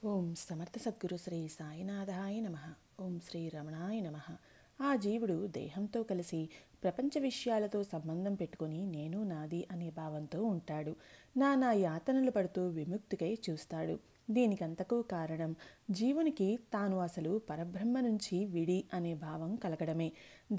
ఓం సమర్థ సద్గురు శ్రీ సాయినాథాయ నమ. ఓం శ్రీ రమణాయ నమ. ఆ జీవుడు దేహంతో కలిసి ప్రపంచ విషయాలతో సంబంధం పెట్టుకుని నేను నాది అనే భావంతో ఉంటాడు. నానా యాతనలు పడుతూ విముక్తికై చూస్తాడు. దీనికంతకు కారణం జీవునికి తాను అసలు పరబ్రహ్మ నుంచి విడి అనే భావం కలగడమే.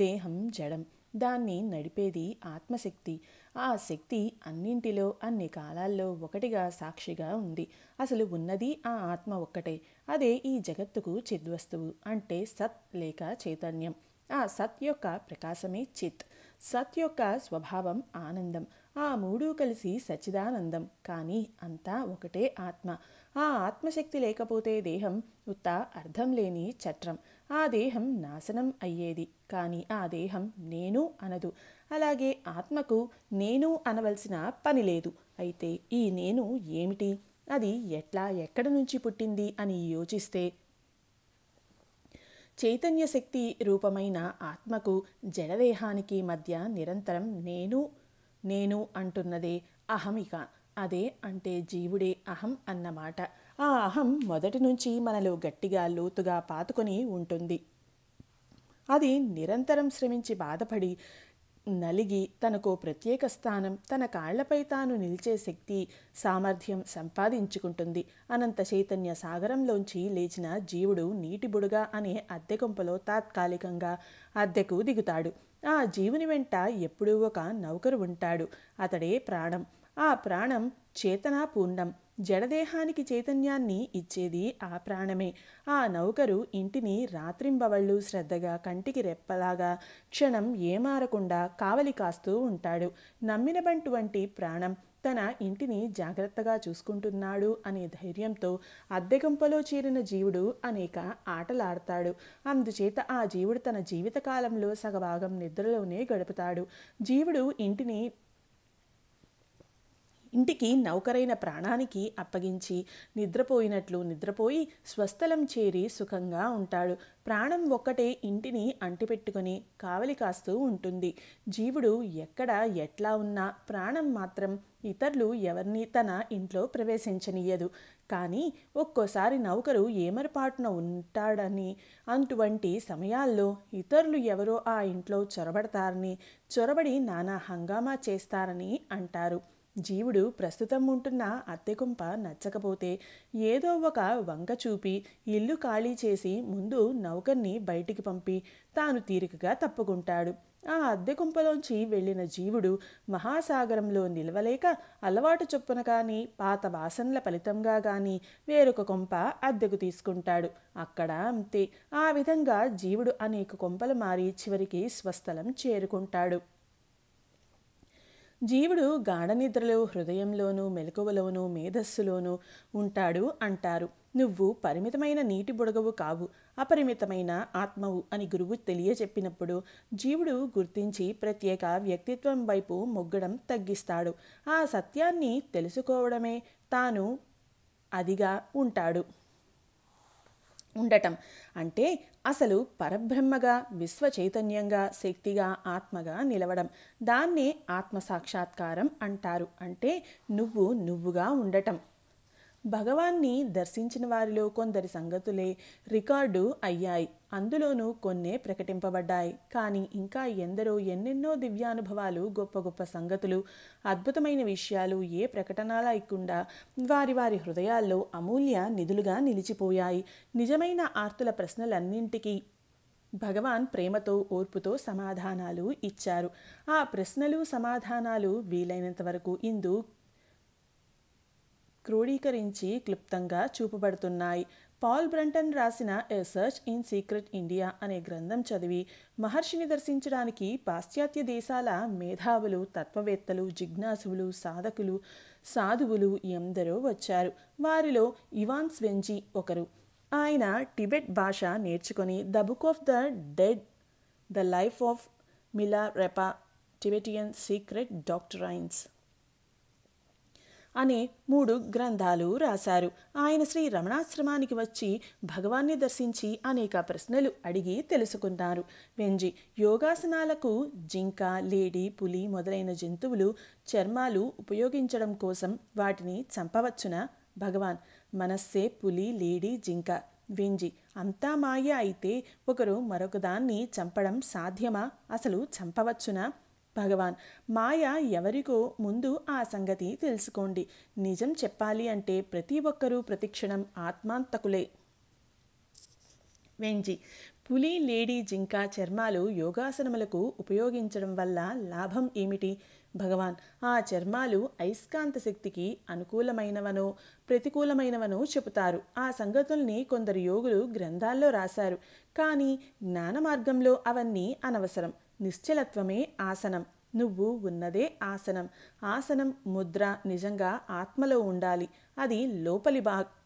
దేహం జడం, దాన్ని నడిపేది ఆత్మశక్తి. ఆ శక్తి అన్నింటిలో అన్ని కాలాల్లో ఒకటిగా సాక్షిగా ఉంది. అసలు ఉన్నది ఆ ఆత్మ ఒక్కటే. అదే ఈ జగత్తుకు చిద్వస్తువు అంటే సత్ లేక చైతన్యం. ఆ సత్ యొక్క ప్రకాశమే చిత్. సత్ యొక్క స్వభావం ఆనందం. ఆ మూడు కలిసి సచ్చిదానందం. కానీ అంతా ఒకటే ఆత్మ. ఆ ఆత్మశక్తి లేకపోతే దేహం ఉత్త అర్థం లేని చట్రం. ఆ దేహం నాశనం అయ్యేది. కానీ ఆ దేహం నేను అనదు. అలాగే ఆత్మకు నేను అనవలసిన పని లేదు. అయితే ఈ నేను ఏమిటి? అది ఎట్లా, ఎక్కడి నుంచి పుట్టింది అని యోచిస్తే చైతన్య శక్తి రూపమైన ఆత్మకు జడదేహానికి మధ్య నిరంతరం నేను నేను అంటున్నదే అహమిక. అదే అంటే జీవుడే అహం అన్నమాట. ఆ అహం మొదటి నుంచి మనలో గట్టిగా లోతుగా పాతుకొని ఉంటుంది. అది నిరంతరం శ్రమించి బాధపడి నలిగి తనకో ప్రత్యేక స్థానం, తన కాళ్లపై తాను నిలిచే శక్తి సామర్థ్యం సంపాదించుకుంటుంది. అనంత చైతన్య సాగరంలోంచి లేచిన జీవుడు నీటి బుడగ అనే అద్దె కొంపలో తాత్కాలికంగా అద్దెకు దిగుతాడు. ఆ జీవుని వెంట ఎప్పుడూ ఒక నౌకరు ఉంటాడు. అతడే ప్రాణం. ఆ ప్రాణం చేతనాపూర్ణం. జడదేహానికి చైతన్యాన్ని ఇచ్చేది ఆ ప్రాణమే. ఆ నౌకరు ఇంటిని రాత్రింబవళ్ళు శ్రద్ధగా కంటికి రెప్పలాగా క్షణం ఏమారకుండా కావలి కాస్తూ ఉంటాడు. నమ్మిన బంటు వంటి ప్రాణం తన ఇంటిని జాగ్రత్తగా చూసుకుంటున్నాడు అనే ధైర్యంతో అద్దెగంపలో చేరిన జీవుడు అనేక ఆటలాడతాడు. అందుచేత ఆ జీవుడు తన జీవితకాలంలో సగభాగం నిద్రలోనే గడుపుతాడు. జీవుడు ఇంటికి నౌకరైన ప్రాణానికి అప్పగించి నిద్రపోయినట్లు నిద్రపోయి స్వస్థలం చేరి సుఖంగా ఉంటాడు. ప్రాణం ఒక్కటే ఇంటిని అంటిపెట్టుకుని కావలి కాస్తూ ఉంటుంది. జీవుడు ఎక్కడ ఎట్లా ఉన్నా ప్రాణం మాత్రం ఇతరులు ఎవరిని తన ఇంట్లో ప్రవేశించనీయదు. కానీ ఒక్కోసారి నౌకరు ఏమరపాటున ఉంటాడని, అటువంటి సమయాల్లో ఇతరులు ఎవరో ఆ ఇంట్లో చొరబడి నానా హంగామా చేస్తారని అంటారు. జీవుడు ప్రస్తుతం ఉంటున్న అద్దెకుంప నచ్చకపోతే ఏదో ఒక వంక చూపి ఇల్లు ఖాళీ చేసి ముందు నౌకర్ని బయటికి పంపి తాను తీరికగా తప్పుకుంటాడు. ఆ అద్దెకుంపలోంచి వెళ్ళిన జీవుడు మహాసాగరంలో నిలవలేక అలవాటు చొప్పున కానీ పాత వాసనల ఫలితంగా కానీ వేరొక కొంప అద్దెకు తీసుకుంటాడు. అక్కడ అంతే. ఆ విధంగా జీవుడు అనేక కొంపలు మారి చివరికి స్వస్థలం చేరుకుంటాడు. జీవుడు గాఢనిద్రలో హృదయంలోనూ మెలకువలోనూ మేధస్సులోనూ ఉంటాడు అంటారు. నువ్వు పరిమితమైన నీటి బుడగవు కావు, అపరిమితమైన ఆత్మవు అని గురువు తెలియచెప్పినప్పుడు జీవుడు గుర్తించి ప్రత్యేక వ్యక్తిత్వం వైపు మొగ్గడం తగ్గిస్తాడు. ఆ సత్యాన్ని తెలుసుకోవడమే తాను అదిగా ఉండటం అంటే అసలు పరబ్రహ్మగా, విశ్వ చైతన్యంగా, శక్తిగా, ఆత్మగా నిలవడం. దాన్నే ఆత్మసాక్షాత్కారం అంటారు. అంటే నువ్వుగా ఉండటం. భగవాన్ని దర్శించిన వారిలో కొందరి సంగతులే రికార్డు అయ్యాయి. అందులోనూ కొన్నే ప్రకటింపబడ్డాయి. కానీ ఇంకా ఎందరో ఎన్నెన్నో దివ్యానుభవాలు, గొప్ప గొప్ప సంగతులు, అద్భుతమైన విషయాలు ఏ ప్రకటన లేకుండా వారి వారి హృదయాల్లో అమూల్య నిధులుగా నిలిచిపోయాయి. నిజమైన ఆర్తుల ప్రశ్నలన్నింటికీ భగవాన్ ప్రేమతో, ఓర్పుతో సమాధానాలు ఇచ్చారు. ఆ ప్రశ్నలు, సమాధానాలు వీలైనంత వరకు ఇందు క్రోడీకరించి క్లుప్తంగా చూపబడుతున్నాయి. పాల్ బ్రంటన్ రాసిన ఎ సర్చ్ ఇన్ సీక్రెట్ ఇండియా అనే గ్రంథం చదివి మహర్షిని దర్శించడానికి పాశ్చాత్య దేశాల మేధావులు, తత్వవేత్తలు, జిజ్ఞాసువులు, సాధువులు ఎందరో వచ్చారు. వారిలో ఇవాన్ స్వెంజీ ఒకరు. ఆయన టిబెట్ భాష నేర్చుకొని the book of the dead, the life of Milarepa, Tibetan secret doctrines అనే 3 గ్రంథాలు రాశారు. ఆయన శ్రీ రమణాశ్రమానికి వచ్చి భగవాన్ని దర్శించి అనేక ప్రశ్నలు అడిగి తెలుసుకున్నారు. వెంజి యోగాసనాలకు జింక, లేడి, పులి మొదలైన జంతువులు చర్మాలు ఉపయోగించడం కోసం వాటిని చంపవచ్చునా? భగవాన్ మనస్సే పులి లేడి జింక. వెంజి: అంతా మాయ అయితే ఒకరు మరొకదాన్ని చంపడం సాధ్యమా? అసలు చంపవచ్చునా? భగవాన్: మాయ ఎవరికో ముందు ఆ సంగతి తెలుసుకోండి. నిజం చెప్పాలి అంటే ప్రతి ఒక్కరూ ప్రతిక్షణం ఆత్మాంతకులే. వెంజి: పులి లేడి జింక చర్మాలు యోగాసనములకు ఉపయోగించడం వల్ల లాభం ఏమిటి? భగవాన్: ఆ చర్మాలు అయస్కాంత శక్తికి అనుకూలమైనవనో ప్రతికూలమైనవనో చెబుతారు. ఆ సంగతుల్ని కొందరు యోగులు గ్రంథాల్లో రాశారు. కానీ జ్ఞాన మార్గంలో అవన్నీ అనవసరం. నిశ్చలత్వమే ఆసనం. నువ్వు ఉన్నదే ఆసనం. ఆసనం ముద్ర నిజంగా ఆత్మలో ఉండాలి. అది లోపలి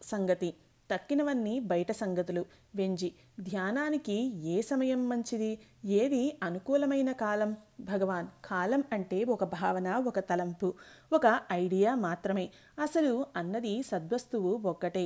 సంగతి. తక్కినవన్నీ బయట సంగతులు. వెంజి: ధ్యానానికి ఏ సమయం మంచిది? ఏది అనుకూలమైన కాలం? భగవాన్: కాలం అంటే ఒక భావన, ఒక తలంపు, ఒక ఐడియా మాత్రమే. అసలు అన్నది సద్వస్తువు ఒక్కటే.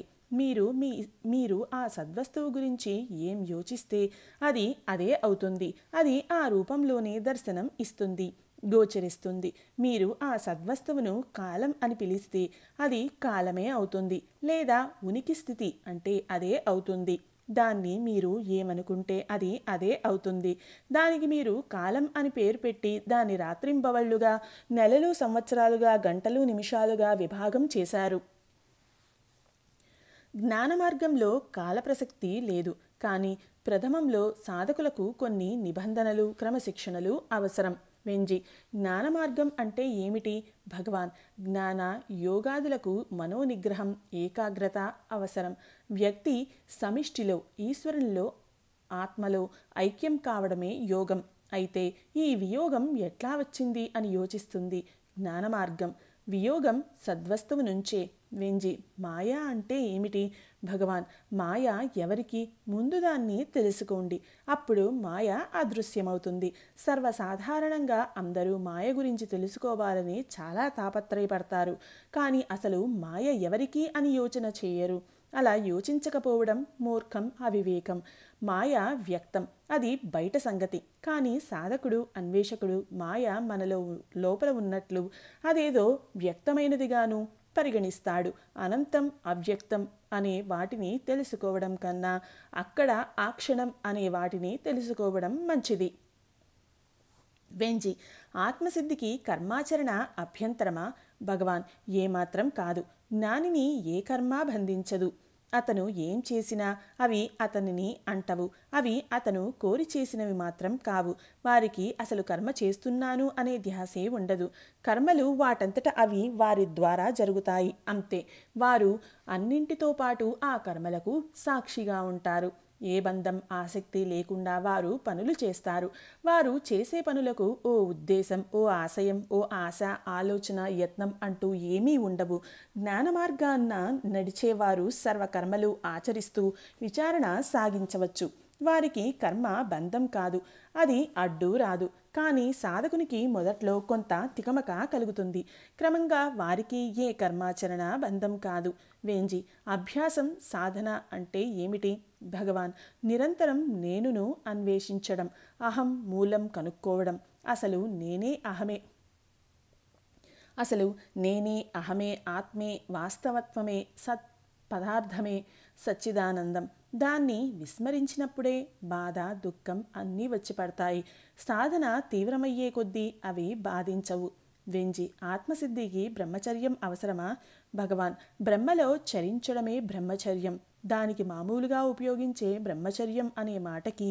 మీరు ఆ సద్వస్తువు గురించి ఏం యోచిస్తే అది అదే అవుతుంది. అది ఆ రూపంలోనే దర్శనం ఇస్తుంది, గోచరిస్తుంది. మీరు ఆ సద్వస్తువును కాలం అని పిలిస్తే అది కాలమే అవుతుంది, లేదా ఉనికి స్థితి అంటే అదే అవుతుంది. దాన్ని మీరు ఏమనుకుంటే అది అదే అవుతుంది. దానికి మీరు కాలం అని పేరు పెట్టి దాన్ని రాత్రింబవళ్లుగా, నెలలు సంవత్సరాలుగా, గంటలు నిమిషాలుగా విభాగం చేశారు. జ్ఞాన మార్గంలో కాల ప్రసక్తి లేదు. కానీ ప్రథమంలో సాధకులకు కొన్ని నిబంధనలు, క్రమశిక్షణలు అవసరం. వెంజి: జ్ఞాన మార్గం అంటే ఏమిటి? భగవాన్: జ్ఞాన యోగాదులకు మనోనిగ్రహం, ఏకాగ్రత అవసరం. వ్యక్తి సమిష్టిలో, ఈశ్వరునిలో, ఆత్మలో ఐక్యం కావడమే యోగం. అయితే ఈ వియోగం ఎట్లా వచ్చింది అని యోచిస్తుంది జ్ఞాన మార్గం. వియోగం సద్వస్తువు నుంచే. వెంజి: మాయా అంటే ఏమిటి? భగవాన్: మాయ ఎవరికి? ముందు దాన్ని తెలుసుకోండి. అప్పుడు మాయ అదృశ్యమవుతుంది. సర్వసాధారణంగా అందరూ మాయ గురించి తెలుసుకోవాలని చాలా తాపత్రయపడతారు. కానీ అసలు మాయ ఎవరికి అని యోచన చేయరు. అలా యోచించకపోవడం మూర్ఖం, అవివేకం. మాయ వ్యక్తం, అది బయట సంగతి. కానీ సాధకుడు, అన్వేషకుడు మాయ మనలో లోపల ఉన్నట్లు అదేదో వ్యక్తమైనదిగాను పరిగణిస్తాడు. అనంతం, అవ్యక్తం అనే వాటిని తెలుసుకోవడం కన్నా అక్కడ ఆ క్షణం అనే వాటిని తెలుసుకోవడం మంచిది. వెంజి: ఆత్మసిద్ధికి కర్మాచరణ అభ్యంతరమా? భగవాన్: ఏమాత్రం కాదు. జ్ఞానిని ఏ కర్మ బంధించదు. అతను ఏం చేసినా అవి అతనిని అంటవు. అవి అతను కోరి చేసినవి మాత్రం కావు. వారికి అసలు కర్మ చేస్తున్నాను అనే ధ్యాసే ఉండదు. కర్మలు వాటంతట అవి వారి ద్వారా జరుగుతాయి, అంతే. వారు అన్నింటితో పాటు ఆ కర్మలకు సాక్షిగా ఉంటారు. ఏ బంధం, ఆసక్తి లేకుండా వారు పనులు చేస్తారు. వారు చేసే పనులకు ఓ ఉద్దేశం, ఓ ఆశయం, ఓ ఆశ, ఆలోచన, యత్నం అంటూ ఏమీ ఉండవు. జ్ఞాన మార్గాన్న నడిచేవారు సర్వకర్మలు ఆచరిస్తూ విచారణ సాగించవచ్చు. వారికి కర్మ బంధం కాదు, అది అడ్డు రాదు. కానీ సాధకునికి మొదట్లో కొంత తికమక కలుగుతుంది. క్రమంగా వారికి ఏ కర్మాచరణ బంధం కాదు. వేంజి: అభ్యాసం, సాధన అంటే ఏమిటి? భగవాన్: నిరంతరం నేనును అన్వేషించడం, అహం మూలం కనుక్కోవడం. అసలు నేనే అహమే, ఆత్మే, వాస్తవత్వమే, సత్ పదార్థమే, సచ్చిదానందం. దాన్ని విస్మరించినప్పుడే బాధ, దుఃఖం అన్నీ వచ్చి పడతాయి. సాధన తీవ్రమయ్యే కొద్దీ అవి బాధించవు. వెంజి: ఆత్మసిద్ధికి బ్రహ్మచర్యం అవసరమా? భగవాన్: బ్రహ్మలో చరించడమే బ్రహ్మచర్యం. దానికి మామూలుగా ఉపయోగించే బ్రహ్మచర్యం అనే మాటకి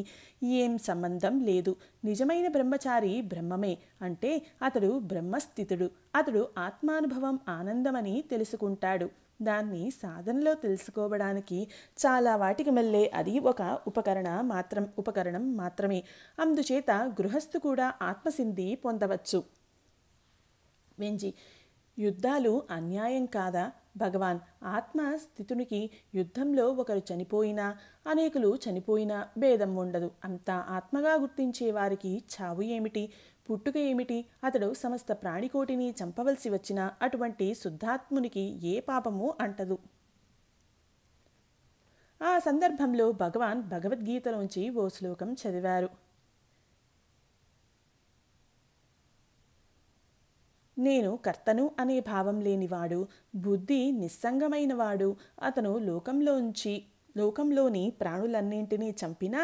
ఏం సంబంధం లేదు. నిజమైన బ్రహ్మచారి బ్రహ్మమే అంటే అతడు బ్రహ్మస్థితుడు. అతడు ఆత్మానుభవం ఆనందమని తెలుసుకుంటాడు. దాన్ని సాధనలో తెలుసుకోవడానికి చాలా వాటికి మళ్ళీ అది ఒక ఉపకరణం మాత్రమే. అందుచేత గృహస్థు కూడా ఆత్మసిద్ధి పొందవచ్చు. వెంజి: యుద్ధాలు అన్యాయం కాదా? భగవాన్: ఆత్మస్థితునికి యుద్ధంలో ఒకరు చనిపోయినా, అనేకులు చనిపోయినా భేదం ఉండదు. అంతా ఆత్మగా గుర్తించే వారికి చావు ఏమిటి, పుట్టుక ఏమిటి? అతడు సమస్త ప్రాణికోటిని చంపవలసి వచ్చినా అటువంటి శుద్ధాత్మునికి ఏ పాపము అంటదు. ఆ సందర్భంలో భగవాన్ భగవద్గీతలోంచి ఓ శ్లోకం చదివారు. నేను కర్తను అనే భావం లేనివాడు, బుద్ధి నిస్సంగమైనవాడు. అతను లోకంలోని ప్రాణులన్నింటినీ చంపినా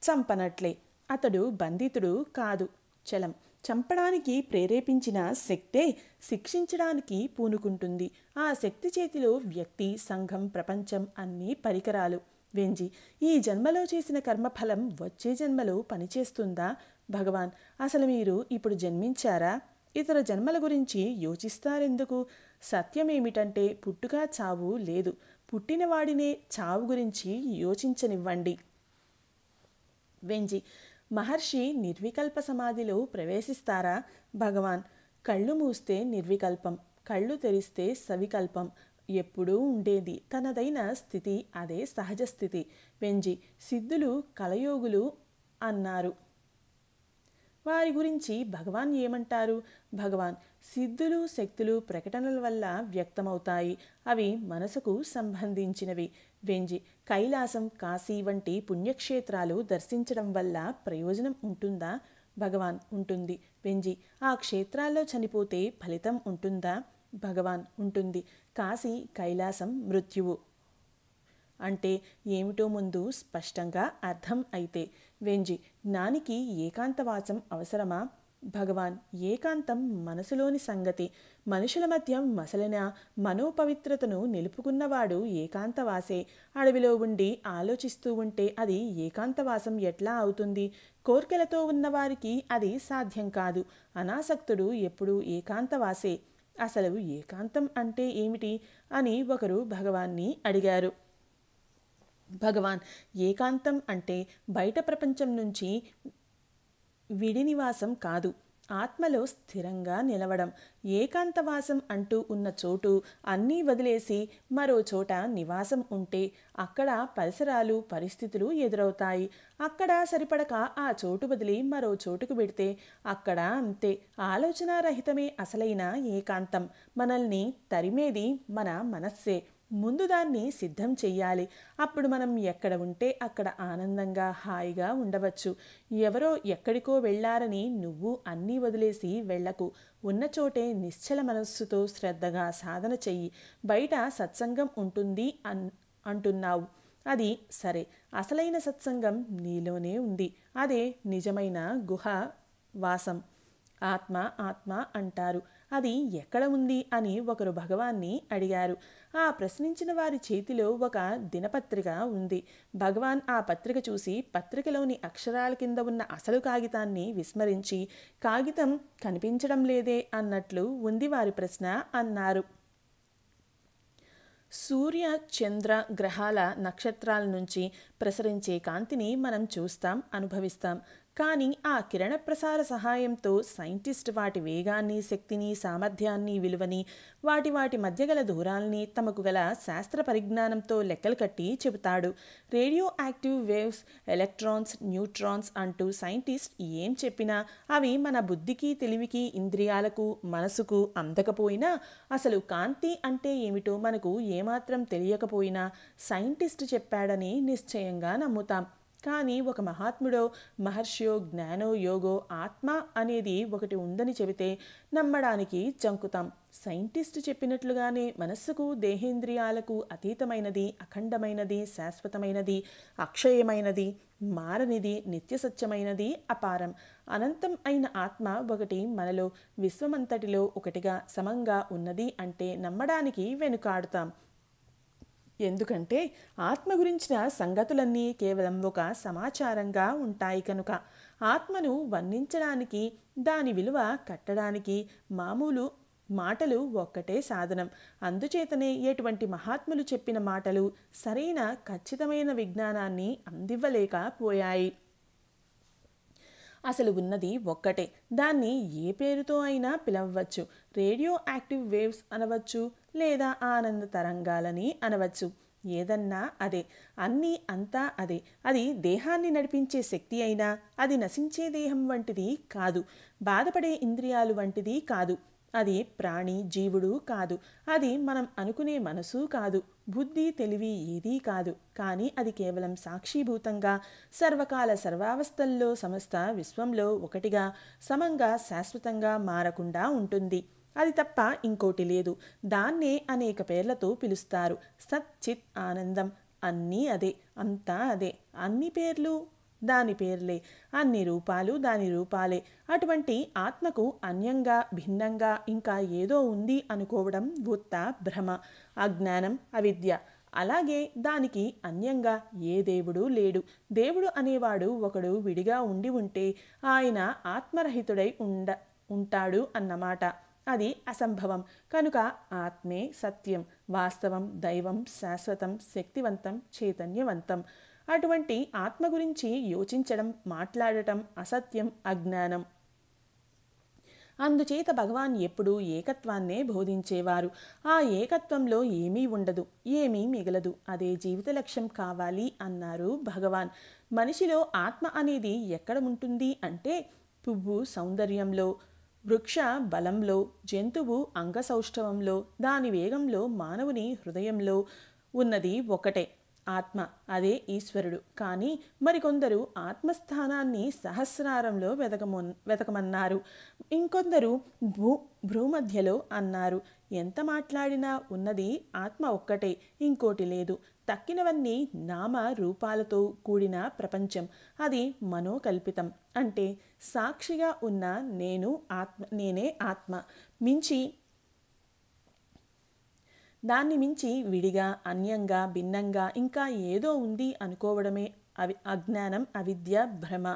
చంపనట్లే. అతడు బంధితుడు కాదు, చలం. చంపడానికి ప్రేరేపించిన శక్తే శిక్షించడానికి పూనుకుంటుంది. ఆ శక్తి చేతిలో వ్యక్తి, సంఘం, ప్రపంచం అన్నీ పరికరాలు. వెంజి: ఈ జన్మలో చేసిన కర్మఫలం వచ్చే జన్మలో పనిచేస్తుందా? భగవాన్: అసలు మీరు ఇప్పుడు జన్మించారా? ఇతర జన్మల గురించి యోచిస్తారెందుకు? సత్యమేమిటంటే పుట్టుక చావు లేదు. పుట్టినవాడినే చావు గురించి యోచించనివ్వండి. వెంజి: మహర్షి నిర్వికల్ప సమాధిలో ప్రవేశిస్తారా? భగవాన్: కళ్ళు మూస్తే నిర్వికల్పం, కళ్ళు తెరిస్తే సవికల్పం. ఎప్పుడూ ఉండేది తనదైన స్థితి, అదే సహజ స్థితి. వెంజి: సిద్ధులు కలయోగులు అన్నారు, వారి గురించి భగవాన్ ఏమంటారు? భగవాన్: సిద్ధులు శక్తులు ప్రకటనల వల్ల వ్యక్తమవుతాయి. అవి మనసుకు సంబంధించినవి. వెంజి: కైలాసం, కాశీ వంటి పుణ్యక్షేత్రాలు దర్శించడం వల్ల ప్రయోజనం ఉంటుందా? భగవాన్: ఉంటుంది. వెంజి: ఆ క్షేత్రాల్లో చనిపోతే ఫలితం ఉంటుందా? భగవాన్: ఉంటుంది. కాశీ, కైలాసం, మృత్యువు అంటే ఏమిటో ముందు స్పష్టంగా అర్థం అయితే. వెంజి: జ్ఞానికి ఏకాంతవాసం అవసరమా? భగవాన్: ఏకాంతం మనసులోని సంగతి. మనుషుల మధ్య మసలిన మనోపవిత్రతను నిలుపుకున్నవాడు ఏకాంతవాసే. అడవిలో ఉండి ఆలోచిస్తూ ఉంటే అది ఏకాంతవాసం ఎట్లా అవుతుంది? కోర్కెలతో ఉన్నవారికి అది సాధ్యం కాదు. అనాసక్తుడు ఎప్పుడూ ఏకాంతవాసే. అసలు ఏకాంతం అంటే ఏమిటి అని ఒకరు భగవాన్ని అడిగారు. భగవాన్: ఏకాంతం అంటే బయట ప్రపంచం నుంచి విడినివాసం కాదు, ఆత్మలో స్థిరంగా నిలవడం. ఏకాంతవాసం అంటూ ఉన్న చోటు అన్నీ వదిలేసి మరో చోట నివాసం ఉంటే అక్కడ పరిసరాలు, పరిస్థితులు ఎదురవుతాయి. అక్కడ సరిపడక ఆ చోటు వదిలి మరో చోటుకు పెడితే అక్కడ అంతే. ఆలోచనారహితమే అసలైన ఏకాంతం. మనల్ని తరిమేది మన మనస్సే. ముందు దాన్ని సిద్ధం చెయ్యాలి. అప్పుడు మనం ఎక్కడ ఉంటే అక్కడ ఆనందంగా హాయిగా ఉండవచ్చు. ఎవరో ఎక్కడికో వెళ్ళారని నువ్వు అన్నీ వదిలేసి వెళ్ళకు. ఉన్న చోటే నిశ్చల మనస్సుతో శ్రద్ధగా సాధన చెయ్యి. బయట సత్సంగం ఉంటుంది అంటున్నావు, అది సరే. అసలైన సత్సంగం నీలోనే ఉంది. అదే నిజమైన గుహ వాసం. ఆత్మ ఆత్మ అంటారు, అది ఎక్కడ ఉంది అని ఒకరు భగవాన్ని అడిగారు. ఆ ప్రశ్నించిన వారి చేతిలో ఒక దినపత్రిక ఉంది. భగవాన్ ఆ పత్రిక చూసి పత్రికలోని అక్షరాల కింద ఉన్న అసలు కాగితాన్ని విస్మరించి, కాగితం కనిపించడం లేదే అన్నట్లు ఉంది వారి ప్రశ్న అన్నారు. సూర్య, చంద్ర, గ్రహాల, నక్షత్రాల నుంచి ప్రసరించే కాంతిని మనం చూస్తాం, అనుభవిస్తాం. కానీ ఆ కిరణ ప్రసార సహాయంతో సైంటిస్ట్ వాటి వేగాన్ని, శక్తిని, సామర్థ్యాన్ని, విలువని, వాటి మధ్య గల దూరాల్ని తమకు గల శాస్త్ర పరిజ్ఞానంతో లెక్కలు కట్టి చెబుతాడు. Radio active waves, electrons, neutrons అంటూ సైంటిస్ట్ ఏం చెప్పినా అవి మన బుద్ధికి, తెలివికి, ఇంద్రియాలకు, మనసుకు అందకపోయినా, అసలు కాంతి అంటే ఏమిటో మనకు ఏమాత్రం తెలియకపోయినా సైంటిస్ట్ చెప్పాడని నిశ్చయంగా నమ్ముతాం. కానీ ఒక మహాత్ముడో, మహర్షియో, జ్ఞానో, యోగో ఆత్మ అనేది ఒకటి ఉందని చెబితే నమ్మడానికి జంకుతాం. సైంటిస్టు చెప్పినట్లుగానే మనస్సుకు, దేహేంద్రియాలకు అతీతమైనది, అఖండమైనది, శాశ్వతమైనది, అక్షయమైనది, మారనిది, నిత్యసత్యమైనది, అపారం, అనంతం అయిన ఆత్మ ఒకటి మనలో, విశ్వమంతటిలో ఒకటిగా సమంగా ఉన్నది అంటే నమ్మడానికి వెనుకాడుతాం. ఎందుకంటే ఆత్మ గురించిన సంగతులన్నీ కేవలం ఒక సమాచారంగా ఉంటాయి కనుక. ఆత్మను వర్ణించడానికి, దాని విలువ కట్టడానికి మామూలు మాటలు ఒక్కటే సాధనం. అందుచేతనే ఎటువంటి మహాత్ములు చెప్పిన మాటలు సరైన ఖచ్చితమైన విజ్ఞానాన్ని అందివ్వలేకపోయాయి. అసలు ఉన్నది ఒక్కటే. దాన్ని ఏ పేరుతో అయినా పిలవవచ్చు. రేడియో యాక్టివ్ వేవ్స్ అనవచ్చు, లేదా ఆనంద తరంగాలని అనవచ్చు. ఏదన్నా అదే, అన్నీ అంతా అదే. అది దేహాన్ని నడిపించే శక్తి అయినా అది నశించే దేహం వంటిది కాదు, బాధపడే ఇంద్రియాలు వంటిది కాదు. అది ప్రాణి, జీవుడు కాదు. అది మనం అనుకునే మనసు కాదు, బుద్ధి, తెలివి ఏదీ కాదు. కానీ అది కేవలం సాక్షిభూతంగా సర్వకాల సర్వావస్థల్లో సమస్త విశ్వంలో ఒకటిగా సమంగా శాశ్వతంగా మారకుండా ఉంటుంది. అది తప్ప ఇంకోటి లేదు. దాన్నే అనేక పేర్లతో పిలుస్తారు. సత్ చిత్ ఆనందం అన్నీ అదే, అంతా అదే. అన్ని పేర్లు దాని పేర్లే, అన్ని రూపాలు దాని రూపాలే. అటువంటి ఆత్మకు అన్యంగా భిన్నంగా ఇంకా ఏదో ఉంది అనుకోవడం ఉత్త భ్రమ, అజ్ఞానం, అవిద్య. అలాగే దానికి అన్యంగా ఏ దేవుడు లేడు. దేవుడు అనేవాడు ఒకడు విడిగా ఉండి ఉంటే ఆయన ఆత్మరహితుడై ఉంటాడు అన్నమాట. అది అసంభవం. కనుక ఆత్మే సత్యం, వాస్తవం, దైవం, శాశ్వతం, శక్తివంతం, చైతన్యవంతం. అటువంటి ఆత్మ గురించి యోచించడం, మాట్లాడటం అసత్యం, అజ్ఞానం. అందుచేత భగవాన్ ఎప్పుడూ ఏకత్వాన్నే బోధించేవారు. ఆ ఏకత్వంలో ఏమీ ఉండదు, ఏమీ మిగలదు. అదే జీవిత లక్ష్యం కావాలి అన్నారు భగవాన్. మనిషిలో ఆత్మ అనేది ఎక్కడ ఉంటుంది అంటే పువ్వు సౌందర్యంలో, వృక్ష బలంలో, జంతువు అంగసౌష్ఠవంలో, దాని వేగంలో, మానవుని హృదయంలో ఉన్నది ఒకటే ఆత్మ, అదే ఈశ్వరుడు. కానీ మరికొందరు ఆత్మస్థానాన్ని సహస్రారంలో వెతకమన్నారు. ఇంకొందరు భూమధ్యలో అన్నారు. ఎంత మాట్లాడినా ఉన్నది ఆత్మ ఒక్కటే, ఇంకోటి లేదు. తక్కినవన్నీ నామ రూపాలతో కూడిన ప్రపంచం. అది మనోకల్పితం. అంటే సాక్షిగా ఉన్న నేనే ఆత్మ దాన్ని మించి విడిగా, అన్యంగా, భిన్నంగా ఇంకా ఏదో ఉంది అనుకోవడమే అజ్ఞానం, అవిద్య, భ్రమ.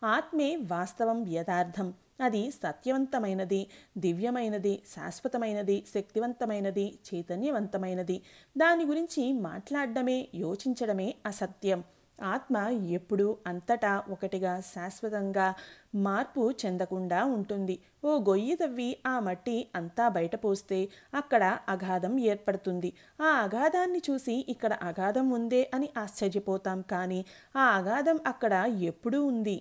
ఆత్మే వాస్తవం, యథార్థం. అది సత్యవంతమైనది, దివ్యమైనది, శాశ్వతమైనది, శక్తివంతమైనది, చైతన్యవంతమైనది. దాని గురించి మాట్లాడడమే, యోచించడమే అసత్యం. ఆత్మ ఎప్పుడూ అంతటా ఒకటిగా, శాశ్వతంగా, మార్పు చెందకుండా ఉంటుంది. ఓ గొయ్యి తవ్వి ఆ మట్టి అంతా బయటపోస్తే అక్కడ అగాధం ఏర్పడుతుంది. ఆ అగాధాన్ని చూసి ఇక్కడ అగాధం ఉందే అని ఆశ్చర్యపోతాం. కానీ ఆ అగాధం అక్కడ ఎప్పుడూ ఉంది,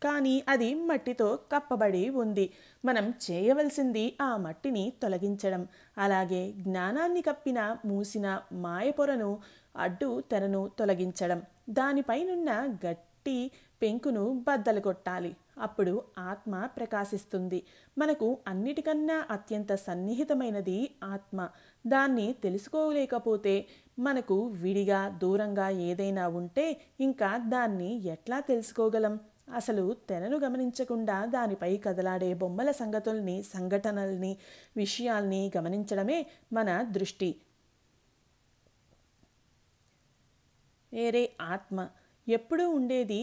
కానీ అది మట్టితో కప్పబడి ఉంది. మనం చేయవలసింది ఆ మట్టిని తొలగించడం. అలాగే జ్ఞానాన్ని కప్పిన, మూసిన మాయపొరను, అడ్డు తెరను తొలగించడం. దానిపైనున్న గట్టి పెంకును బద్దలు కొట్టాలి. అప్పుడు ఆత్మ ప్రకాశిస్తుంది. మనకు అన్నిటికన్నా అత్యంత సన్నిహితమైనది ఆత్మ. దాన్ని తెలుసుకోలేకపోతే, మనకు విడిగా, దూరంగా ఏదైనా ఉంటే ఇంకా దాన్ని ఎట్లా తెలుసుకోగలం? అసలు తెరను గమనించకుండా దానిపై కదలాడే బొమ్మల సంఘటనల్ని, విషయాల్ని గమనించడమే మన దృష్టి. వేరే ఆత్మ ఎప్పుడూ ఉండేది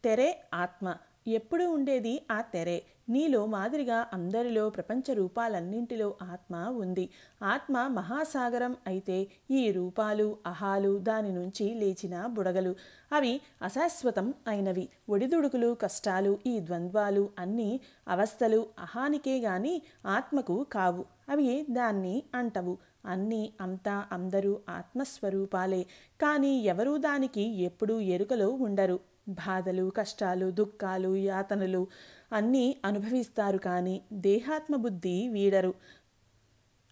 తెరే. ఆత్మ ఎప్పుడూ ఉండేది ఆ తెరే. నీలో మాదిరిగా అందరిలో, ప్రపంచ రూపాలన్నింటిలో ఆత్మ ఉంది. ఆత్మ మహాసాగరం అయితే ఈ రూపాలు, అహాలు దాని నుంచి లేచిన బుడగలు. అవి అశాశ్వతం అయినవి. ఒడిదుడుకులు, కష్టాలు, ఈ ద్వంద్వాలు అన్నీ అవస్థలు అహానికే గాని ఆత్మకు కావు. అవి దాన్ని అంటవు. అన్నీ, అంతా, అందరూ ఆత్మస్వరూపాలే. కానీ ఎవరూ దానికి ఎప్పుడూ ఎరుకలో ఉండరు. బాధలు, కష్టాలు, దుఃఖాలు, యాతనలు అన్నీ అనుభవిస్తారు. కానీ దేహాత్మ బుద్ధి వీడరు.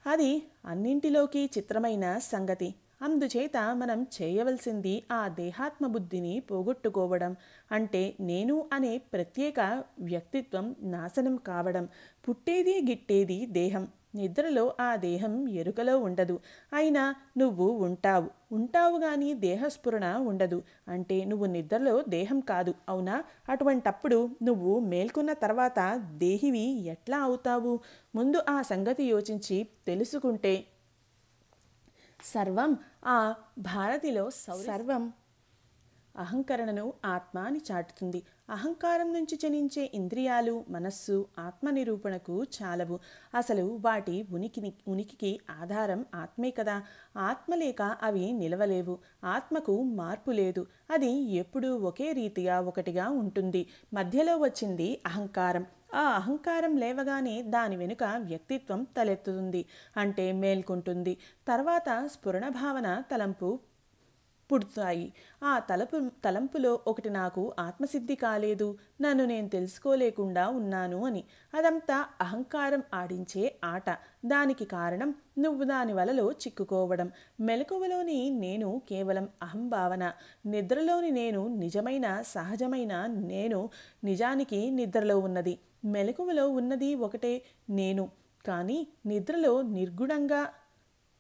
అది అన్నింటిలోకి చిత్రమైన సంగతి. అందుచేత మనం చేయవలసింది ఆ దేహాత్మ బుద్ధిని పోగొట్టుకోవడం. అంటే నేను అనే ప్రత్యేక వ్యక్తిత్వం నాశనం కావడం. పుట్టేది గిట్టేది దేహం. నిద్రలో ఆ దేహం ఎరుకలో ఉండదు. అయినా నువ్వు ఉంటావు గాని దేహస్ఫురణ ఉండదు. అంటే నువ్వు నిద్రలో దేహం కాదు, అవునా? అటువంటప్పుడు నువ్వు మేల్కొన్న తర్వాత దేహివి ఎట్లా అవుతావు? ముందు ఆ సంగతి యోచించి తెలుసుకుంటే సర్వం ఆ భారతిలో సర్వం అహంకరణను ఆత్మ అని చాటుతుంది. అహంకారం నుంచి జనించే ఇంద్రియాలు, మనస్సు ఆత్మనిరూపణకు చాలవు. అసలు వాటి ఉనికికి ఆధారం ఆత్మే కదా. ఆత్మ లేక అవి నిలవలేవు. ఆత్మకు మార్పు లేదు. అది ఎప్పుడూ ఒకే రీతిగా, ఒకటిగా ఉంటుంది. మధ్యలో వచ్చింది అహంకారం. ఆ అహంకారం లేవగానే దాని వెనుక వ్యక్తిత్వం తలెత్తుతుంది, అంటే మేల్కొంటుంది. తర్వాత స్ఫురణ భావన, తలంపు పుడతాయి. ఆ తలంపులో ఒకటి నాకు ఆత్మసిద్ధి కాలేదు, నన్ను నేను తెలుసుకోలేకుండా ఉన్నాను అని. అదంతా అహంకారం ఆడించే ఆట. దానికి కారణం నువ్వు దాని వలలో చిక్కుకోవడం. మెలకువలోని నేను కేవలం అహంభావన. నిద్రలోని నేను నిజమైన, సహజమైన నేను నిజానికి నిద్రలో ఉన్నది. మెలకువలో ఉన్నది ఒకటే నేను. కానీ నిద్రలో నిర్గుణంగా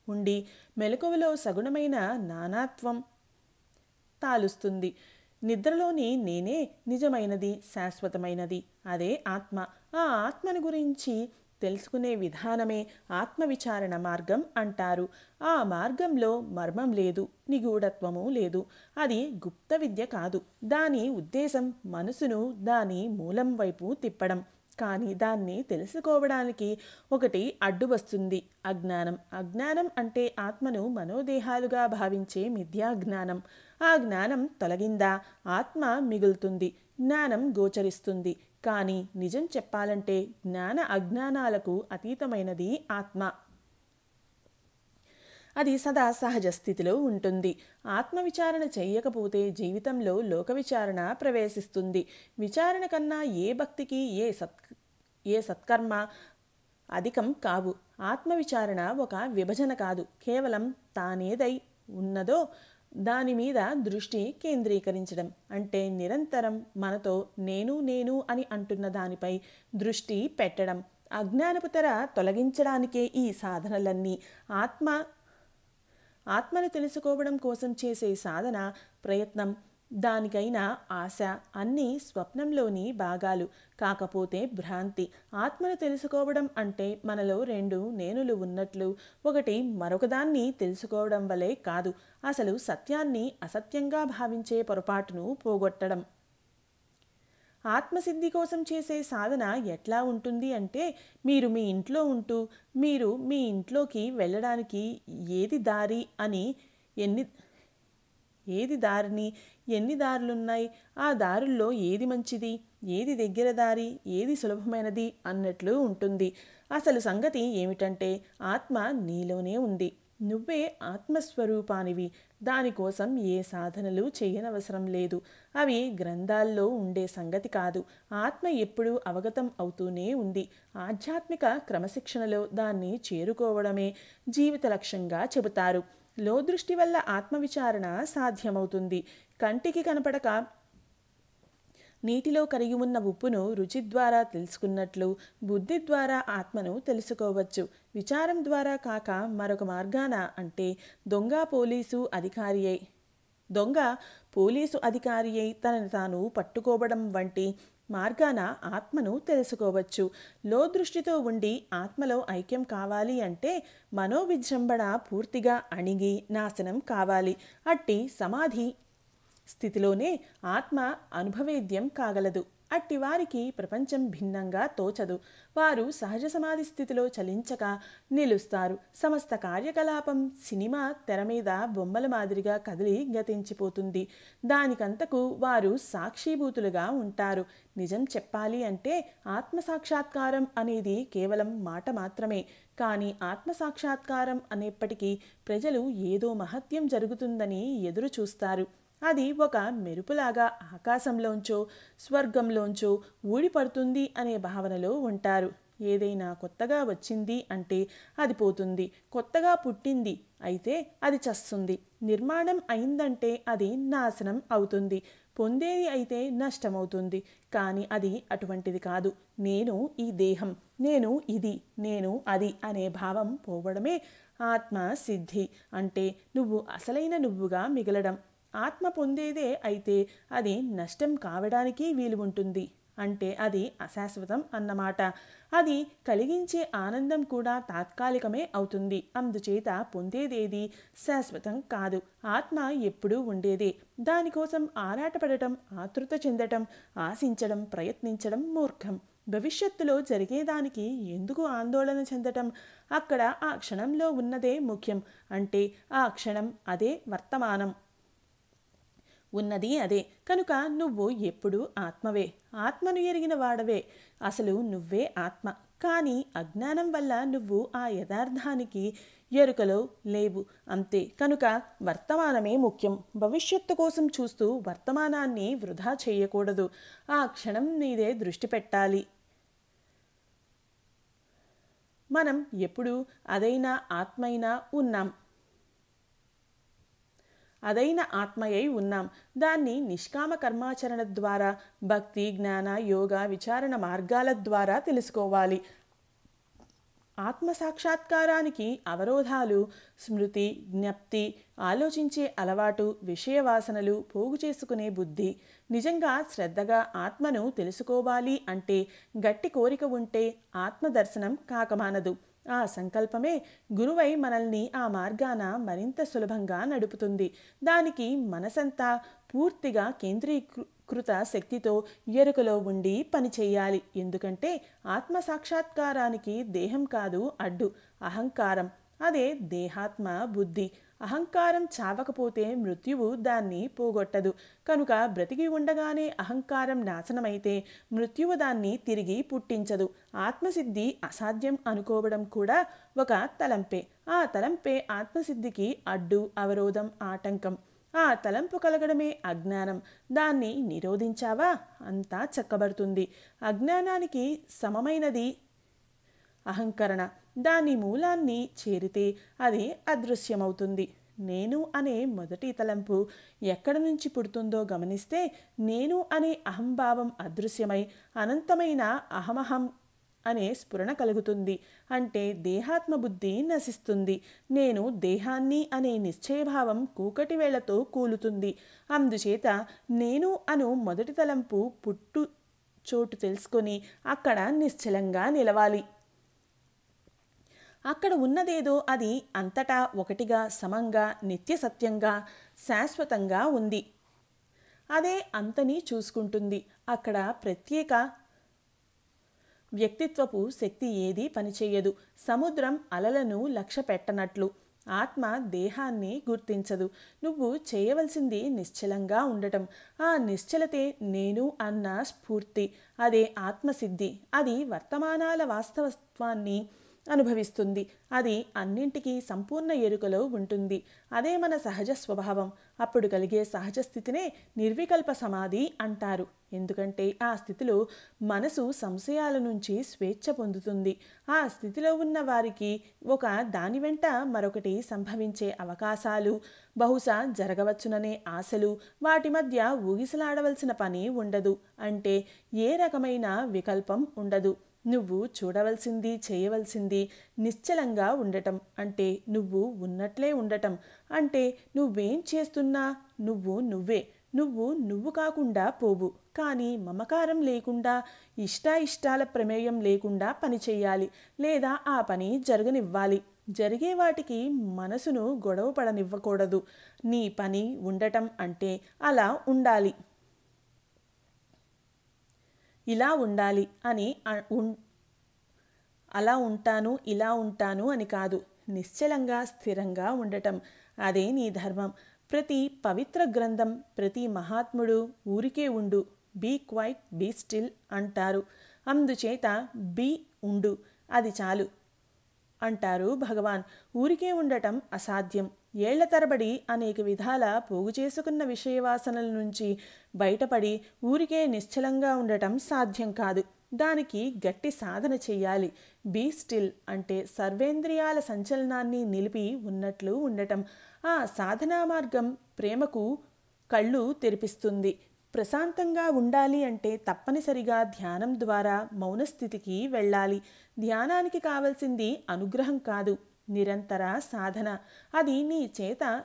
ఉండి మెలకువలో సగుణమైన నానాత్వం తాలుస్తుంది. నిద్రలోని నేనే నిజమైనది, శాశ్వతమైనది. అదే ఆత్మ. ఆ ఆత్మను గురించి తెలుసుకునే విధానమే ఆత్మవిచారణ మార్గం అంటారు. ఆ మార్గంలో మర్మం లేదు, నిగూఢత్వము లేదు. అది గుప్త విద్య కాదు. దాని ఉద్దేశం మనసును దాని మూలం వైపు తిప్పడం. కానీ దాన్ని తెలుసుకోవడానికి ఒకటి అడ్డు వస్తుంది, అజ్ఞానం. అజ్ఞానం అంటే ఆత్మను మనోదేహాలుగా భావించే మిథ్యాజ్ఞానం. ఆ జ్ఞానం తొలగిందా ఆత్మ మిగులుతుంది, జ్ఞానం గోచరిస్తుంది. కానీ నిజం చెప్పాలంటే జ్ఞాన అజ్ఞానాలకు అతీతమైనది ఆత్మ. అది సదా సహజ స్థితిలో ఉంటుంది. ఆత్మవిచారణ చేయకపోతే జీవితంలో లోక విచారణ ప్రవేశిస్తుంది. విచారణ కన్నా ఏ భక్తికి ఏ సత్కర్మ అధికం కావు. ఆత్మవిచారణ ఒక విభజన కాదు, కేవలం తానేదై ఉన్నదో దాని మీద దృష్టి కేంద్రీకరించడం. అంటే నిరంతరం మనతో నేను నేను అని అంటున్న దానిపై దృష్టి పెట్టడం. అజ్ఞానపు తెర తొలగించడానికే ఈ సాధనలన్నీ. ఆత్మను తెలుసుకోవడం కోసం చేసే సాధన, ప్రయత్నం, దానికైనా ఆశ అన్నీ స్వప్నంలోని భాగాలు. కాకపోతే భ్రాంతి. ఆత్మను తెలుసుకోవడం అంటే మనలో రెండు నేనులు ఉన్నట్లు, ఒకటి మరొకదాన్ని తెలుసుకోవడం వలె కాదు. అసలు సత్యాన్ని అసత్యంగా భావించే పొరపాటును పోగొట్టడం. ఆత్మసిద్ధి కోసం చేసే సాధన ఎట్లా ఉంటుంది అంటే, మీరు మీ ఇంట్లో ఉంటూ మీరు మీ ఇంట్లోకి వెళ్ళడానికి ఎన్ని దారులున్నాయి, ఆ దారుల్లో ఏది మంచిది, ఏది దగ్గర దారి, ఏది సులభమైనది అన్నట్లు ఉంటుంది. అసలు సంగతి ఏమిటంటే ఆత్మ నీలోనే ఉంది. నువ్వే ఆత్మస్వరూపానివి. దానికోసం ఏ సాధనలు చేయనవసరం లేదు. అవి గ్రంథాల్లో ఉండే సంగతి కాదు. ఆత్మ ఎప్పుడూ అవగతం అవుతూనే ఉంది. ఆధ్యాత్మిక క్రమశిక్షణలో దాన్ని చేరుకోవడమే జీవిత లక్ష్యంగా చెబుతారు. లోదృష్టి వల్ల ఆత్మవిచారణ సాధ్యమవుతుంది. కంటికి కనపడక నీటిలో కరిగి ఉన్న ఉప్పును రుచి ద్వారా తెలుసుకున్నట్లు బుద్ధి ద్వారా ఆత్మను తెలుసుకోవచ్చు. విచారం ద్వారా కాక మరొక మార్గాన, అంటే దొంగ పోలీసు అధికారి అయి తనను తాను పట్టుకోవడం వంటి మార్గాన ఆత్మను తెలుసుకోవచ్చు. లోదృష్టితో ఉండి ఆత్మలో ఐక్యం కావాలి అంటే మనోవిజృంభణ పూర్తిగా అణిగి నాశనం కావాలి. అట్టి సమాధి స్థితిలోనే ఆత్మ అనుభవేద్యం కాగలదు. అట్టి వారికి ప్రపంచం భిన్నంగా తోచదు. వారు సహజ సమాధి స్థితిలో చలించక నిలుస్తారు. సమస్త కార్యకలాపం సినిమా తెర మీద బొమ్మల మాదిరిగా కదిలి గతించిపోతుంది. దానికంతకు వారు సాక్షిభూతులుగా ఉంటారు. నిజం చెప్పాలి అంటే ఆత్మసాక్షాత్కారం అనేది కేవలం మాట మాత్రమే. కానీ ఆత్మసాక్షాత్కారం అనేప్పటికీ ప్రజలు ఏదో మహత్యం జరుగుతుందని ఎదురు చూస్తారు. అది ఒక మెరుపులాగా ఆకాశంలోంచో స్వర్గంలోంచో ఊడిపడుతుంది అనే భావనలో ఉంటారు. ఏదైనా కొత్తగా వచ్చింది అంటే అది పోతుంది. కొత్తగా పుట్టింది అయితే అది చస్తుంది. నిర్మాణం అయిందంటే అది నాశనం అవుతుంది. పొందేది అయితే నష్టమవుతుంది. కానీ అది అటువంటిది కాదు. నేను ఈ దేహం, నేను ఇది, నేను అది అనే భావం పోవడమే ఆత్మ సిద్ధి. అంటే నువ్వు అసలైన నువ్వుగా మిగలడం. ఆత్మ పొందేదే అయితే అది నష్టం కావడానికి వీలు ఉంటుంది. అంటే అది అశాశ్వతం అన్నమాట. అది కలిగించే ఆనందం కూడా తాత్కాలికమే అవుతుంది. అందుచేత పొందేదేది శాశ్వతం కాదు. ఆత్మ ఎప్పుడూ ఉండేదే. దానికోసం ఆరాటపడటం, ఆతృత చెందటం, ఆశించడం, ప్రయత్నించడం మూర్ఖం. భవిష్యత్తులో జరిగేదానికి ఎందుకు ఆందోళన చెందటం? అక్కడ ఆ క్షణంలో ఉన్నదే ముఖ్యం. అంటే ఆ క్షణం అదే వర్తమానం. ఉన్నది అదే. కనుక నువ్వు ఎప్పుడూ ఆత్మవే. ఆత్మను ఎరిగిన వాడవే. అసలు నువ్వే ఆత్మ. కానీ అజ్ఞానం వల్ల నువ్వు ఆ యథార్థానికి ఎరుకలో లేవు, అంతే. కనుక వర్తమానమే ముఖ్యం. భవిష్యత్తు కోసం చూస్తూ వర్తమానాన్ని వృధా చేయకూడదు. ఆ క్షణం మీదే దృష్టి పెట్టాలి. మనం ఎప్పుడూ అదైనా ఆత్మైనా ఉన్నాం. అదైన ఆత్మయై ఉన్నాం. దాన్ని నిష్కామ కర్మాచరణ ద్వారా, భక్తి, జ్ఞాన, యోగ, విచారణ మార్గాల ద్వారా తెలుసుకోవాలి. ఆత్మసాక్షాత్కారానికి అవరోధాలు స్మృతి, జ్ఞప్తి, ఆలోచించే అలవాటు, విషయవాసనలు, పోగు చేసుకునే బుద్ధి. నిజంగా శ్రద్ధగా ఆత్మను తెలుసుకోవాలి అంటే గట్టి కోరిక ఉంటే ఆత్మదర్శనం కాకమానదు. ఆ సంకల్పమే గురువై మనల్ని ఆ మార్గాన మరింత సులభంగా నడుపుతుంది. దానికి మనసంతా పూర్తిగా కేంద్రీకృత శక్తితో ఎరుకలో ఉండి పనిచేయాలి. ఎందుకంటే ఆత్మసాక్షాత్కారానికి దేహం కాదు అడ్డు, అహంకారం. అదే దేహాత్మ బుద్ధి. అహంకారం చావకపోతే మృత్యువు దాన్ని పోగొట్టదు. కనుక బ్రతికి ఉండగానే అహంకారం నాశనమైతే మృత్యువు దాన్ని తిరిగి పుట్టించదు. ఆత్మసిద్ధి అసాధ్యం అనుకోవడం కూడా ఒక తలంపే. ఆ తలంపే ఆత్మసిద్ధికి అడ్డు, అవరోధం, ఆటంకం. ఆ తలంపు కలగడమే అజ్ఞానం. దాన్ని నిరోధించావా అంతా చక్కబడుతుంది. అజ్ఞానానికి సమమైనది అహంకరణ. దాని మూలాన్ని చేరితే అది అదృశ్యమవుతుంది. నేను అనే మొదటి తలంపు ఎక్కడి నుంచి పుడుతుందో గమనిస్తే నేను అనే అహంభావం అదృశ్యమై అనంతమైన అహమహం అనే స్ఫురణ కలుగుతుంది. అంటే దేహాత్మ బుద్ధి నశిస్తుంది. నేను దేహాన్ని అనే నిశ్చయభావం కూకటి వేళ్లతో కూలుతుంది. అందుచేత నేను అను మొదటి తలంపు పుట్టు చోటు తెలుసుకొని అక్కడ నిశ్చలంగా నిలవాలి. అక్కడ ఉన్నదేదో అది అంతటా ఒకటిగా, సమంగా, నిత్యసత్యంగా, శాశ్వతంగా ఉంది. అదే అంతని చూసుకుంటుంది. అక్కడ ప్రత్యేక వ్యక్తిత్వపు శక్తి ఏదీ పనిచేయదు. సముద్రం అలలను లక్ష్య పెట్టనట్లు ఆత్మ దేహాన్ని గుర్తించదు. నువ్వు చేయవలసింది నిశ్చలంగా ఉండటం. ఆ నిశ్చలతే నేను అన్న స్ఫూర్తి. అదే ఆత్మసిద్ధి. అది వర్తమానాల వాస్తవత్వాన్ని అనుభవిస్తుంది. అది అన్నింటికీ సంపూర్ణ ఎరుకలో ఉంటుంది. అదే మన సహజ స్వభావం. అప్పుడు కలిగే సహజ స్థితినే నిర్వికల్ప సమాధి అంటారు. ఎందుకంటే ఆ స్థితిలో మనసు సంశయాల నుంచి స్వేచ్ఛ పొందుతుంది. ఆ స్థితిలో ఉన్న వారికి ఒక దాని వెంట మరొకటి సంభవించే అవకాశాలు, బహుశా జరగవచ్చుననే ఆశలు, వాటి మధ్య ఊగిసలాడవలసిన పని ఉండదు. అంటే ఏ రకమైన వికల్పం ఉండదు. నువ్వు చూడవలసింది, చేయవలసింది నిశ్చలంగా ఉండటం. అంటే నువ్వు ఉన్నట్లే ఉండటం. అంటే నువ్వేం చేస్తున్నా నువ్వు నువ్వే. నువ్వు నువ్వు కాకుండా పోవు. కానీ మమకారం లేకుండా, ఇష్టాయిష్టాల ప్రమేయం లేకుండా పని చెయ్యాలి. లేదా ఆ పని జరగనివ్వాలి. జరిగే వాటికి మనసును గొడవ పడనివ్వకూడదు. నీ పని ఉండటం అంటే అలా ఉండాలి, ఇలా ఉండాలి అని, అలా ఉంటాను, ఇలా ఉంటాను అని కాదు. నిశ్చలంగా, స్థిరంగా ఉండటం. అదే నీ ధర్మం. ప్రతి పవిత్ర గ్రంథం, ప్రతి మహాత్ముడు ఊరికే ఉండు, బీ క్వైట్, బీ స్టిల్ అంటారు. అందుచేత బీ ఉండు, అది చాలు అంటారు భగవాన్. ఊరికే ఉండటం అసాధ్యం. ఏళ్ల తరబడి అనేక విధాల పోగు చేసుకున్న విషయవాసనల నుంచి బయటపడి ఊరికే నిశ్చలంగా ఉండటం సాధ్యం కాదు. దానికి గట్టి సాధన చెయ్యాలి. బీ స్టిల్ అంటే సర్వేంద్రియాల సంచలనాన్ని నిలిపి ఉన్నట్లు ఉండటం. ఆ సాధనా మార్గం ప్రేమకు కళ్ళు తెరిపిస్తుంది. ప్రశాంతంగా ఉండాలి అంటే తప్పనిసరిగా ధ్యానం ద్వారా మౌనస్థితికి వెళ్ళాలి. ధ్యానానికి కావలసింది అనుగ్రహం కాదు, నిరంతర సాధన. అది నీ చేత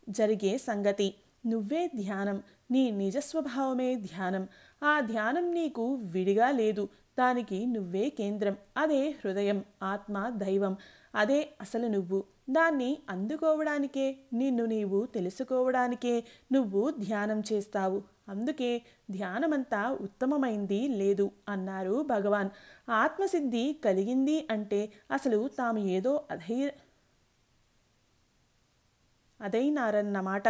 జరిగే సంగతి. నువ్వే ధ్యానం. నీ నిజస్వభావమే ధ్యానం. ఆ ధ్యానం నీకు విడిగా లేదు. దానికి నువ్వే కేంద్రం. అదే హృదయం, ఆత్మ, దైవం. అదే అసలు నువ్వు. దాన్ని అందుకోవడానికే, నిన్ను నీవు తెలుసుకోవడానికే నువ్వు ధ్యానం చేస్తావు. అందుకే ధ్యానమంతా ఉత్తమమైంది లేదు అన్నారు భగవాన్. ఆత్మసిద్ధి కలిగింది అంటే అసలు తాము ఏదో అదైనారన్నమాట.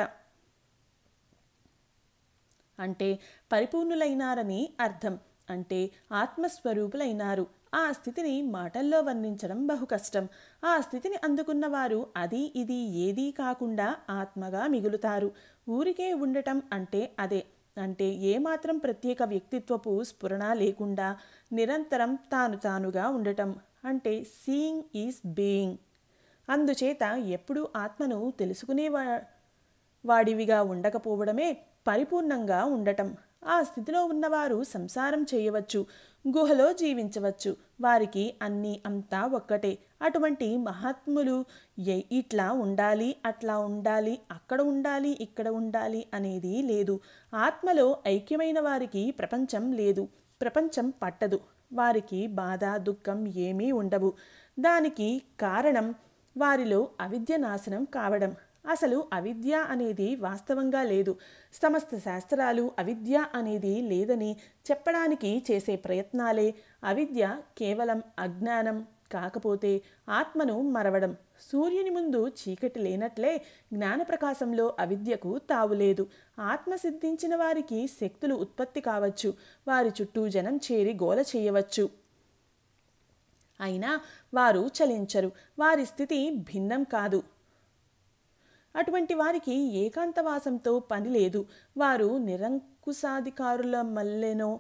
అంటే పరిపూర్ణులైనారని అర్థం. అంటే ఆత్మస్వరూపులైనారు. ఆ స్థితిని మాటల్లో వర్ణించడం బహు కష్టం. ఆ స్థితిని అందుకున్నవారు అది ఇది ఏదీ కాకుండా ఆత్మగా మిగులుతారు. ఊరికే ఉండటం అంటే అదే. అంటే ఏమాత్రం ప్రత్యేక వ్యక్తిత్వపు స్ఫురణ లేకుండా నిరంతరం తానుగా ఉండటం. అంటే సీయింగ్ ఈజ్ బీయింగ్. అందుచేత ఎప్పుడూ ఆత్మను తెలుసుకునేవా వాడివిగా ఉండకపోవడమే పరిపూర్ణంగా ఉండటం. ఆ స్థితిలో ఉన్నవారు సంసారం చేయవచ్చు, గుహలో జీవించవచ్చు, వారికి అన్నీ అంతా ఒక్కటే. అటువంటి మహాత్ములు ఇట్లా ఉండాలి, అట్లా ఉండాలి, అక్కడ ఉండాలి, ఇక్కడ ఉండాలి అనేది లేదు. ఆత్మలో ఐక్యమైన వారికి ప్రపంచం లేదు, ప్రపంచం పట్టదు. వారికి బాధ దుఃఖం ఏమీ ఉండవు. దానికి కారణం వారిలో అవిద్య నాశనం కావడం. అసలు అవిద్య అనేది వాస్తవంగా లేదు. సమస్త శాస్త్రాలు అవిద్య అనేది లేదని చెప్పడానికి చేసే ప్రయత్నాలే. అవిద్య కేవలం అజ్ఞానం, కాకపోతే ఆత్మను మరవడం. సూర్యుని ముందు చీకటి లేనట్లే జ్ఞానప్రకాశంలో అవిద్యకు తావులేదు. ఆత్మ సిద్ధించిన వారికి శక్తులు ఉత్పత్తి కావచ్చు, వారి చుట్టూ జనం చేరి గోల చేయవచ్చు, అయినా వారు చలించరు. వారి స్థితి భిన్నం కాదు. అటువంటి వారికి ఏకాంతవాసంతో పని లేదు. వారు నిరంకుశాధికారుల మల్లెనో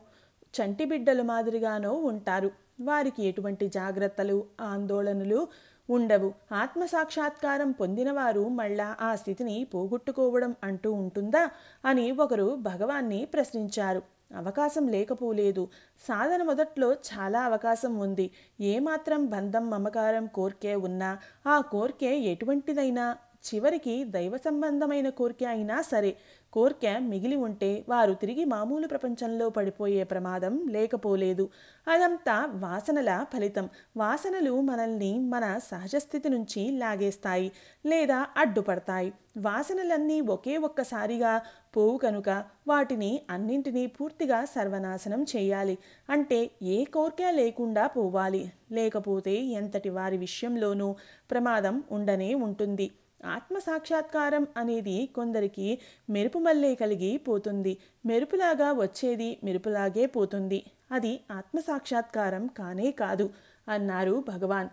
చంటిబిడ్డల మాదిరిగానో ఉంటారు. వారికి ఎటువంటి జాగ్రత్తలు ఆందోళనలు ఉండవు. ఆత్మసాక్షాత్కారం పొందినవారు మళ్ళా ఆ స్థితిని పోగొట్టుకోవడం అంటూ ఉంటుందా అని ఒకరు భగవాన్ని ప్రశ్నించారు. అవకాశం లేకపోలేదు. సాధన మొదట్లో చాలా అవకాశం ఉంది. ఏమాత్రం బంధం మమకారం కోర్కే ఉన్నా, ఆ కోర్కే ఎటువంటిదైనా, చివరికి దైవ సంబంధమైన కోరిక అయినా సరే, కోరిక మిగిలి ఉంటే వారు తిరిగి మామూలు ప్రపంచంలో పడిపోయే ప్రమాదం లేకపోలేదు. అదంతా వాసనల ఫలితం. వాసనలు మనల్ని మన సహజస్థితి నుంచి లాగేస్తాయి లేదా అడ్డుపడతాయి. వాసనలన్నీ ఒకే ఒక్కసారిగా పోవు కనుక వాటిని అన్నింటినీ పూర్తిగా సర్వనాశనం చేయాలి. అంటే ఏ కోరిక లేకుండా పోవాలి. లేకపోతే ఎంతటి వారి విషయంలోనూ ప్రమాదం ఉండనే ఉంటుంది. ఆత్మ సాక్షాత్కారం అనేది కొందరికి మెరుపుమల్లే కలిగి పోతుంది. మెరుపులాగా వచ్చేది మెరుపులాగే పోతుంది. అది ఆత్మ సాక్షాత్కారం కానే కాదు అన్నారు భగవాన్.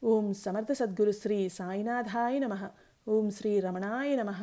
ఓం సమర్థ సద్గురు శ్రీ సాయినాథాయ నమః. ఓం శ్రీ రమణాయ నమః.